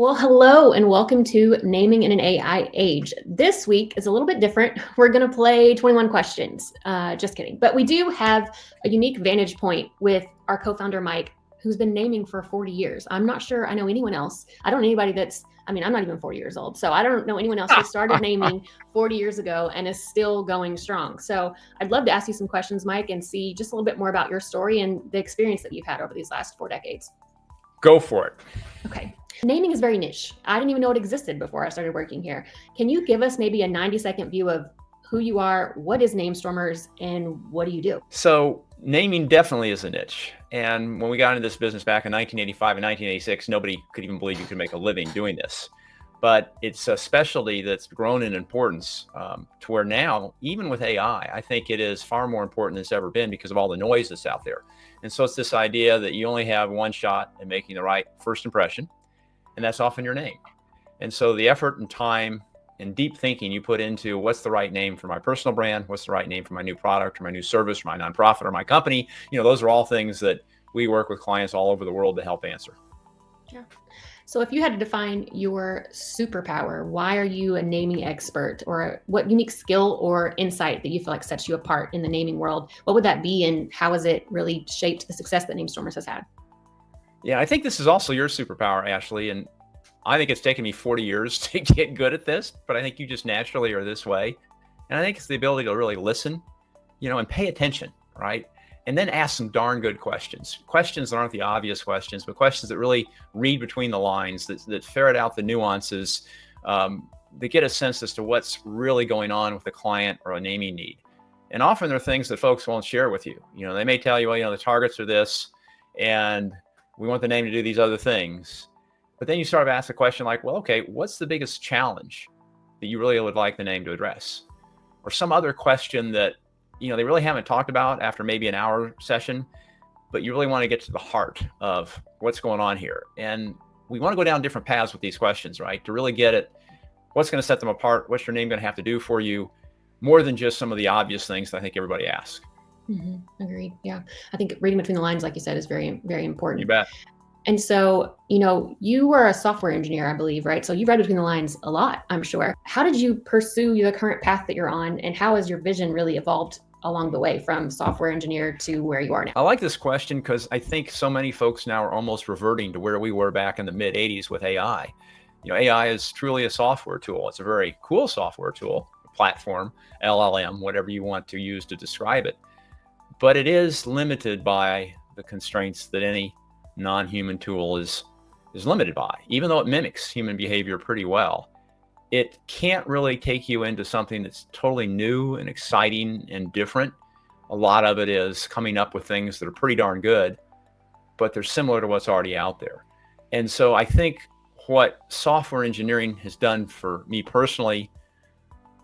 Well, hello and welcome to Naming in an AI Age. This week is a little bit different. We're going to play 21 questions. Just kidding. But we do have a unique vantage point with our co-founder, Mike, who's been naming for 40 years. I'm not sure I know anyone else. I don't know anybody I'm not even 40 years old. So I don't know anyone else who started naming 40 years ago and is still going strong. So I'd love to ask you some questions, Mike, and see just a little bit more about your story and the experience that you've had over these last 4 decades. Go for it. Okay. Naming is very niche. I didn't even know it existed before I started working here. Can you give us maybe a 90-second view of who you are, what is NameStormers, and what do you do? So naming definitely is a niche. And when we got into this business back in 1985 and 1986, nobody could even believe you could make a living doing this. But it's a specialty that's grown in importance to where now, even with AI, I think it is far more important than it's ever been because of all the noise that's out there. And so it's this idea that you only have one shot at making the right first impression, and that's often your name. And so the effort and time and deep thinking you put into what's the right name for my personal brand, what's the right name for my new product or my new service or my nonprofit or my company, those are all things that we work with clients all over the world to help answer. Yeah. So if you had to define your superpower, why are you a naming expert, or what unique skill or insight that you feel like sets you apart in the naming world? What would that be, and how has it really shaped the success that NameStormers has had? Yeah, I think this is also your superpower, Ashley. And I think it's taken me 40 years to get good at this, but I think you just naturally are this way. And I think it's the ability to really listen, and pay attention, right? And then ask some darn good questions. Questions that aren't the obvious questions, but questions that really read between the lines, that ferret out the nuances, that get a sense as to what's really going on with the client or a naming need. And often there are things that folks won't share with you. They may tell you, well, the targets are this, and we want the name to do these other things. But then you start to ask the question like, well, okay, what's the biggest challenge that you really would like the name to address? Or some other question that they really haven't talked about after maybe an hour session, but you really want to get to the heart of what's going on here. And we want to go down different paths with these questions, right? To really get at what's going to set them apart, what's your name going to have to do for you, more than just some of the obvious things that I think everybody asks. Mm-hmm. Agreed. Yeah. I think reading between the lines, like you said, is very, very important. You bet. And so, you were a software engineer, I believe, right? So you've read between the lines a lot, I'm sure. How did you pursue the current path that you're on, and how has your vision really evolved along the way from software engineer to where you are now? I like this question because I think so many folks now are almost reverting to where we were back in the mid 80s with AI. AI is truly a software tool. It's a very cool software tool, platform, LLM, whatever you want to use to describe it. But it is limited by the constraints that any non-human tool is limited by. Even though it mimics human behavior pretty well, it can't really take you into something that's totally new and exciting and different. A lot of it is coming up with things that are pretty darn good, but they're similar to what's already out there. And so I think what software engineering has done for me personally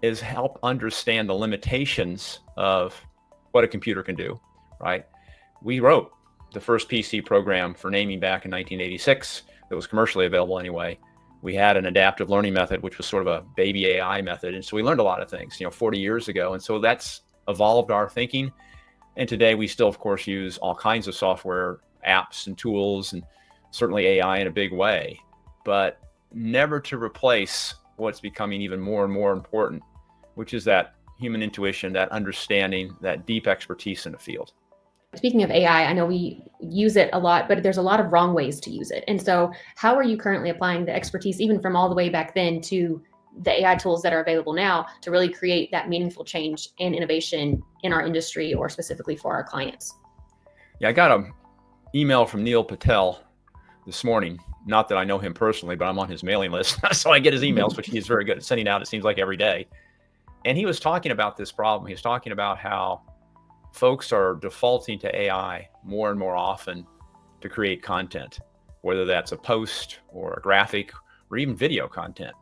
is help understand the limitations of what a computer can do, right? We wrote the first PC program for naming back in 1986 that was commercially available anyway. We had an adaptive learning method, which was sort of a baby AI method. And so we learned a lot of things, 40 years ago. And so that's evolved our thinking. And today we still, of course, use all kinds of software apps and tools, and certainly AI in a big way, but never to replace what's becoming even more and more important, which is that human intuition, that understanding, that deep expertise in the field. Speaking of AI, I know we use it a lot, but there's a lot of wrong ways to use it. And so how are you currently applying the expertise, even from all the way back then, to the AI tools that are available now to really create that meaningful change and innovation in our industry, or specifically for our clients? Yeah, I got an email from Neil Patel this morning. Not that I know him personally, but I'm on his mailing list. So I get his emails, which he's very good at sending out, it seems like, every day. And he was talking about this problem. He was talking about how folks are defaulting to AI more and more often to create content, whether that's a post or a graphic or even video content.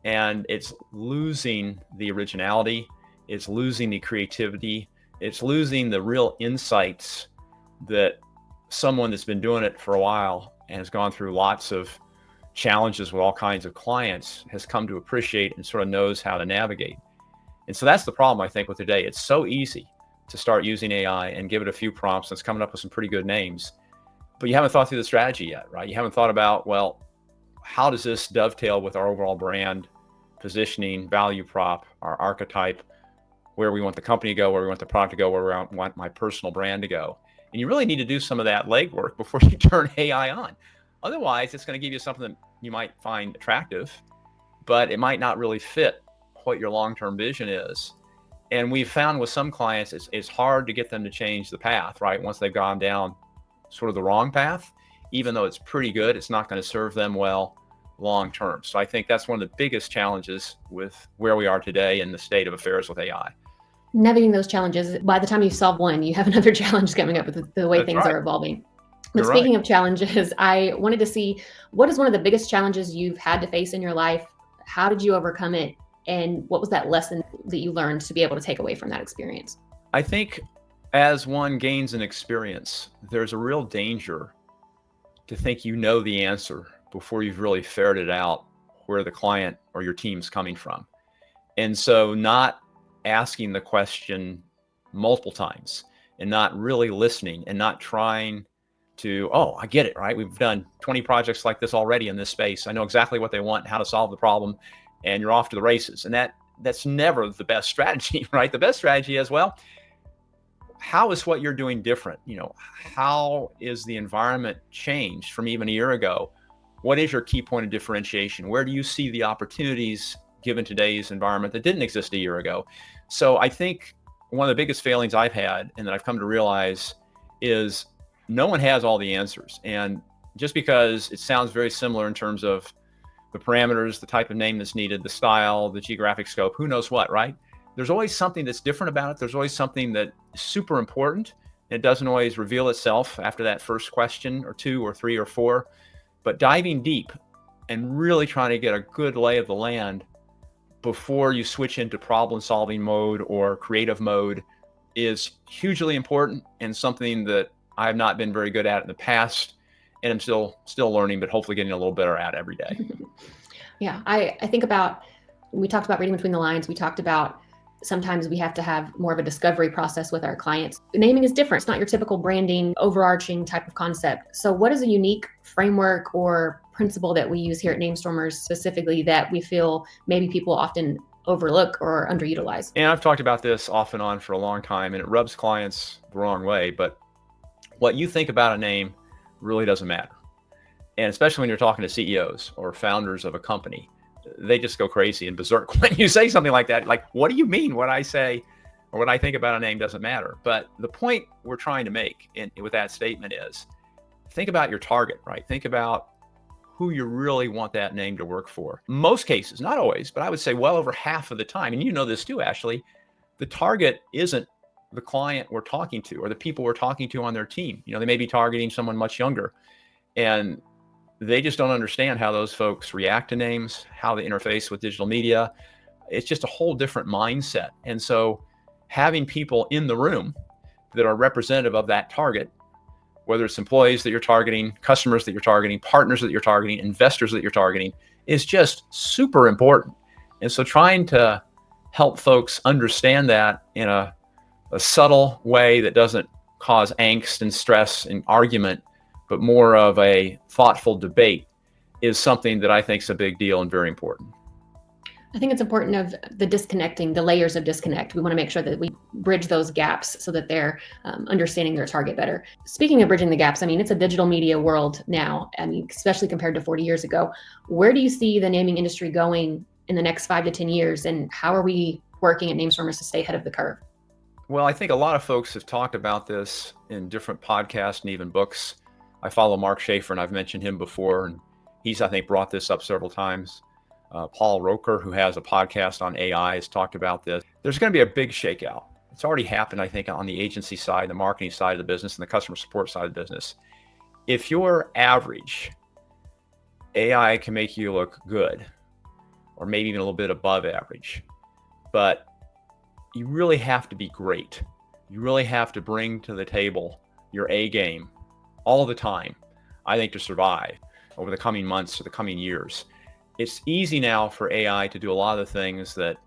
And it's losing the originality, it's losing the creativity, it's losing the real insights that someone that's been doing it for a while and has gone through lots of challenges with all kinds of clients has come to appreciate and sort of knows how to navigate. And so that's the problem, I think, with today. It's so easy to start using AI and give it a few prompts, and it's coming up with some pretty good names, but you haven't thought through the strategy yet, right? You haven't thought about, well, how does this dovetail with our overall brand positioning, value prop, our archetype, where we want the company to go, where we want the product to go, where we want my personal brand to go. And you really need to do some of that legwork before you turn AI on. Otherwise, it's going to give you something that you might find attractive, but it might not really fit what your long-term vision is. And we've found with some clients, it's hard to get them to change the path, right? Once they've gone down sort of the wrong path, even though it's pretty good, it's not going to serve them well long term. So I think that's one of the biggest challenges with where we are today in the state of affairs with AI. Navigating those challenges, by the time you solve one, you have another challenge coming up with the way That's things right. are evolving. But You're speaking right. of challenges, I wanted to see, what is one of the biggest challenges you've had to face in your life? How did you overcome it? And what was that lesson that you learned to be able to take away from that experience? I think as one gains an experience, there's a real danger to think you know the answer before you've really ferreted out where the client or your team's coming from. And so not asking the question multiple times and not really listening and not trying to, oh, I get it, right? We've done 20 projects like this already in this space. I know exactly what they want, how to solve the problem, and you're off to the races. And that's never the best strategy, right? The best strategy is, well, how is what you're doing different? How is the environment changed from even a year ago? What is your key point of differentiation? Where do you see the opportunities given today's environment that didn't exist a year ago? So I think one of the biggest failings I've had and that I've come to realize is no one has all the answers. And just because it sounds very similar in terms of the parameters, the type of name that's needed, the style, the geographic scope, who knows what, right? There's always something that's different about it. There's always something that is super important. It doesn't always reveal itself after that first question or two or three or four, but diving deep and really trying to get a good lay of the land before you switch into problem solving mode or creative mode is hugely important and something that I have not been very good at in the past. And I'm still learning, but hopefully getting a little better at every day. Yeah, I think about, we talked about reading between the lines. We talked about sometimes we have to have more of a discovery process with our clients. Naming is different. It's not your typical branding, overarching type of concept. So what is a unique framework or principle that we use here at NameStormers specifically that we feel maybe people often overlook or underutilize? And I've talked about this off and on for a long time, and it rubs clients the wrong way, but what you think about a name really doesn't matter. And especially when you're talking to CEOs or founders of a company, they just go crazy and berserk when you say something like that. Like, what do you mean what I say or what I think about a name doesn't matter? But the point we're trying to make with that statement is, think about your target, right? Think about who you really want that name to work for. Most cases, not always, but I would say well over half of the time, and you know this too, Ashley, the target isn't the client we're talking to or the people we're talking to on their team. They may be targeting someone much younger, and they just don't understand how those folks react to names, how they interface with digital media. It's just a whole different mindset. And so having people in the room that are representative of that target, whether it's employees that you're targeting, customers that you're targeting, partners that you're targeting, investors that you're targeting, is just super important. And so trying to help folks understand that in a subtle way that doesn't cause angst and stress and argument, but more of a thoughtful debate, is something that I think is a big deal and very important. I think it's important of the disconnecting, the layers of disconnect. We want to make sure that we bridge those gaps so that they're understanding their target better. Speaking of bridging the gaps, it's a digital media world now, especially compared to 40 years ago. Where do you see the naming industry going in the next 5 to 10 years? And how are we working at NameStormers to stay ahead of the curve? Well, I think a lot of folks have talked about this in different podcasts and even books. I follow Mark Schaefer, and I've mentioned him before, and he's, I think, brought this up several times. Paul Roker, who has a podcast on AI, has talked about this. There's going to be a big shakeout. It's already happened, I think, on the agency side, the marketing side of the business, and the customer support side of the business. If you're average, AI can make you look good, or maybe even a little bit above average. But you really have to be great. You really have to bring to the table your A game all the time, I think, to survive over the coming months or the coming years. It's easy now for AI to do a lot of the things that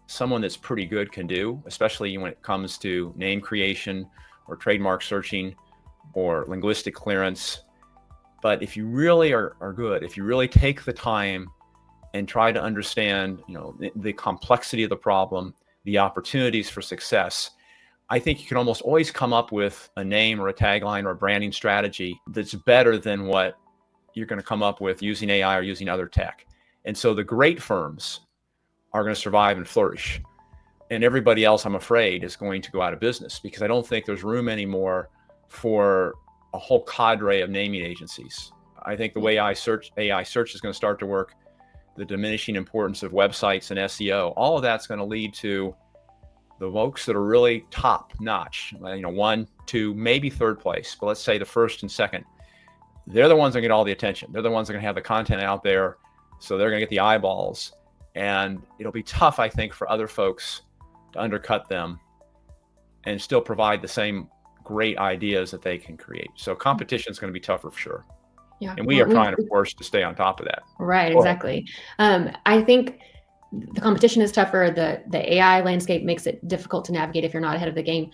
someone that's pretty good can do, especially when it comes to name creation or trademark searching or linguistic clearance. But if you really are good, if you really take the time and try to understand, the complexity of the problem, the opportunities for success, I think you can almost always come up with a name or a tagline or a branding strategy that's better than what you're going to come up with using AI or using other tech. And so the great firms are going to survive and flourish. And everybody else, I'm afraid, is going to go out of business, because I don't think there's room anymore for a whole cadre of naming agencies. I think the way AI search is going to start to work, the diminishing importance of websites and SEO, all of that's going to lead to the folks that are really top notch, 1, 2, maybe third place, but let's say the first and second, they're the ones that get all the attention. They're the ones that are going to have the content out there. So they're going to get the eyeballs, and it'll be tough, I think, for other folks to undercut them and still provide the same great ideas that they can create. So competition is going to be tougher for sure. Yeah. And we are trying, of course, to stay on top of that. Right, exactly. I think the competition is tougher. The AI landscape makes it difficult to navigate if you're not ahead of the game.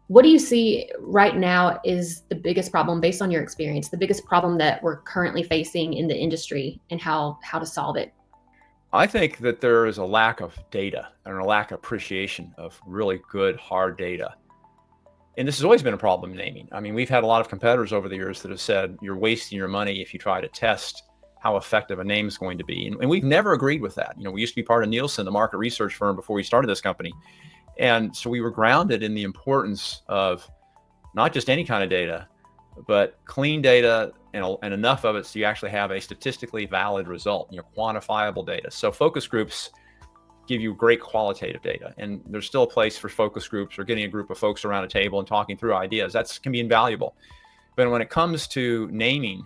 What do you see right now is the biggest problem, based on your experience, the biggest problem that we're currently facing in the industry, and how to solve it? I think that there is a lack of data and a lack of appreciation of really good, hard data. And this has always been a problem in naming. I mean, we've had a lot of competitors over the years that have said you're wasting your money if you try to test how effective a name is going to be. And we've never agreed with that. We used to be part of Nielsen, the market research firm, before we started this company. And so we were grounded in the importance of not just any kind of data, but clean data and enough of it so you actually have a statistically valid result, quantifiable data. So focus groups give you great qualitative data, and there's still a place for focus groups or getting a group of folks around a table and talking through ideas. That can be invaluable. But when it comes to naming,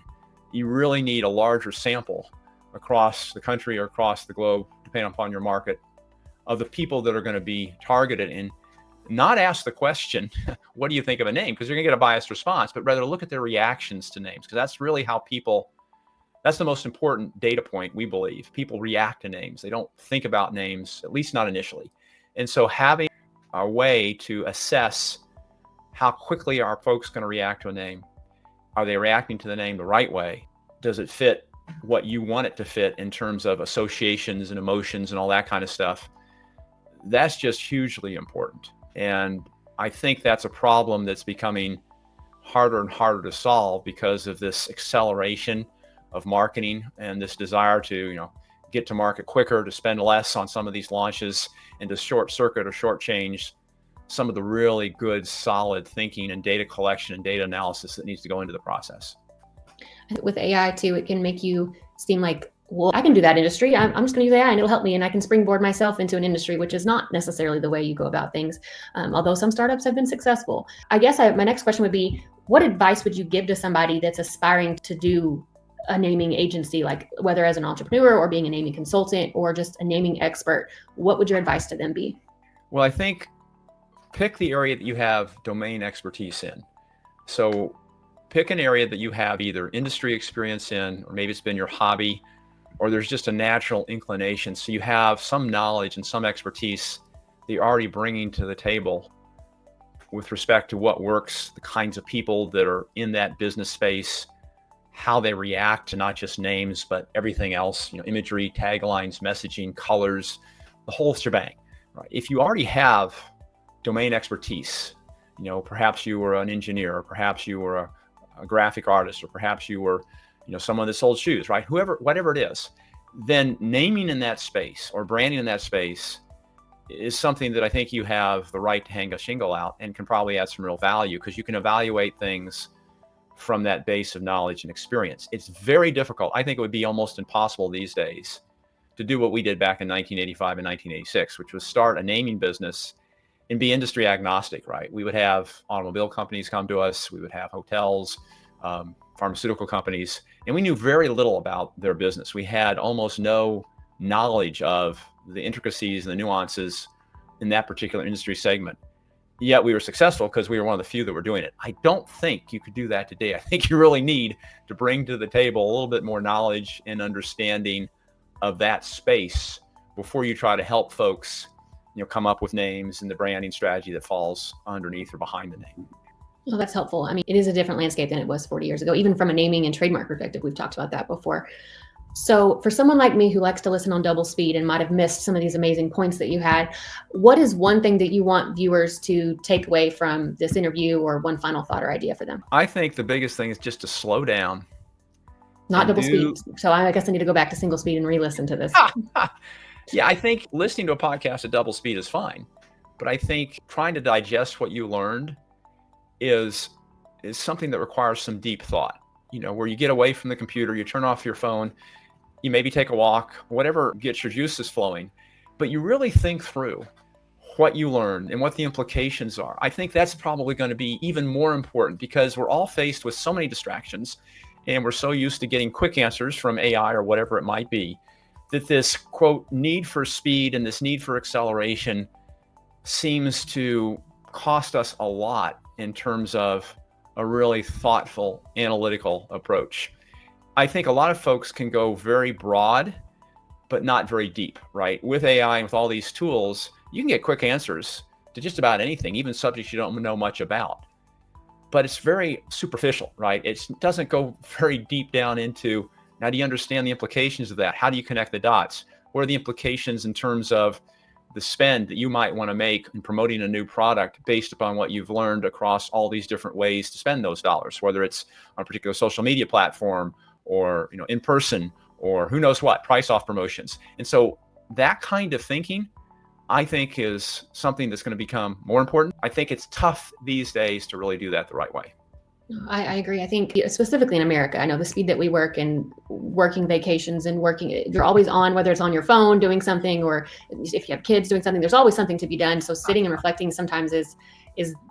you really need a larger sample across the country or across the globe, depending upon your market, of the people that are going to be targeted, and not ask the question, what do you think of a name? Because you're going to get a biased response, but rather look at their reactions to names, because that's really how that's the most important data point, we believe. People react to names. They don't think about names, at least not initially. And so having a way to assess how quickly are folks going to react to a name? Are they reacting to the name the right way? Does it fit what you want it to fit in terms of associations and emotions and all that kind of stuff? That's just hugely important. And I think that's a problem that's becoming harder and harder to solve because of this acceleration of marketing and this desire to, get to market quicker, to spend less on some of these launches, and to short circuit or shortchange some of the really good, solid thinking and data collection and data analysis that needs to go into the process. With AI too, it can make you seem like, well, I can do that industry. I'm just going to use AI and it'll help me, and I can springboard myself into an industry, which is not necessarily the way you go about things. Although some startups have been successful. I guess my next question would be, what advice would you give to somebody that's aspiring to do a naming agency, like whether as an entrepreneur or being a naming consultant or just a naming expert? What would your advice to them be? Well, I think pick the area that you have domain expertise in. So pick an area that you have either industry experience in, or maybe it's been your hobby, or there's just a natural inclination. So you have some knowledge and some expertise that you're already bringing to the table with respect to what works, the kinds of people that are in that business space, how they react to not just names, but everything else, imagery, taglines, messaging, colors, the whole shebang. Right? If you already have domain expertise, perhaps you were an engineer, or perhaps you were a graphic artist, or perhaps you were, someone that sold shoes, right? Whatever it is, then naming in that space or branding in that space is something that I think you have the right to hang a shingle out and can probably add some real value, because you can evaluate things from that base of knowledge and experience. It's very difficult. I think it would be almost impossible these days to do what we did back in 1985 and 1986, which was start a naming business and be industry agnostic, right? We would have automobile companies come to us. We would have hotels, pharmaceutical companies, and we knew very little about their business. We had almost no knowledge of the intricacies and the nuances in that particular industry segment. Yet we were successful because we were one of the few that were doing it. I don't think you could do that today. I think you really need to bring to the table a little bit more knowledge and understanding of that space before you try to help folks, come up with names and the branding strategy that falls underneath or behind the name. Well, that's helpful. I mean, it is a different landscape than it was 40 years ago, even from a naming and trademark perspective. We've talked about that before. So for someone like me who likes to listen on double speed and might have missed some of these amazing points that you had, what is one thing that you want viewers to take away from this interview, or one final thought or idea for them? I think the biggest thing is just to slow down. Not double speed. So I guess I need to go back to single speed and re-listen to this. Yeah, I think listening to a podcast at double speed is fine. But I think trying to digest what you learned is something that requires some deep thought, where you get away from the computer, you turn off your phone, you maybe take a walk, whatever gets your juices flowing, but you really think through what you learned and what the implications are. I think that's probably going to be even more important, because we're all faced with so many distractions and we're so used to getting quick answers from AI or whatever it might be, that this quote need for speed and this need for acceleration seems to cost us a lot in terms of a really thoughtful, analytical approach. I think a lot of folks can go very broad, but not very deep, right? With AI and with all these tools, you can get quick answers to just about anything, even subjects you don't know much about. But it's very superficial, right? It doesn't go very deep down into, now do you understand the implications of that? How do you connect the dots? What are the implications in terms of the spend that you might want to make in promoting a new product based upon what you've learned across all these different ways to spend those dollars, whether it's on a particular social media platform or in person, or who knows what, price off promotions. And so that kind of thinking, I think, is something that's going to become more important. I think it's tough these days to really do that the right way. I agree. I think specifically in America, I know the speed that we work, and working vacations and you're always on, whether it's on your phone doing something, or if you have kids doing something, there's always something to be done. So sitting and reflecting sometimes is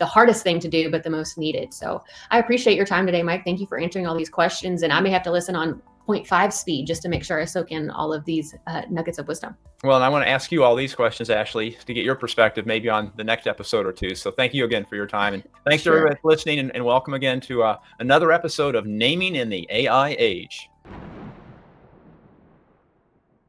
the hardest thing to do, but the most needed. So I appreciate your time today, Mike. Thank you for answering all these questions. And I may have to listen on 0.5 speed just to make sure I soak in all of these nuggets of wisdom. Well, and I want to ask you all these questions, Ashley, to get your perspective maybe on the next episode or two. So thank you again for your time. And thanks to everybody for listening, and welcome again to another episode of Naming in the AI Age.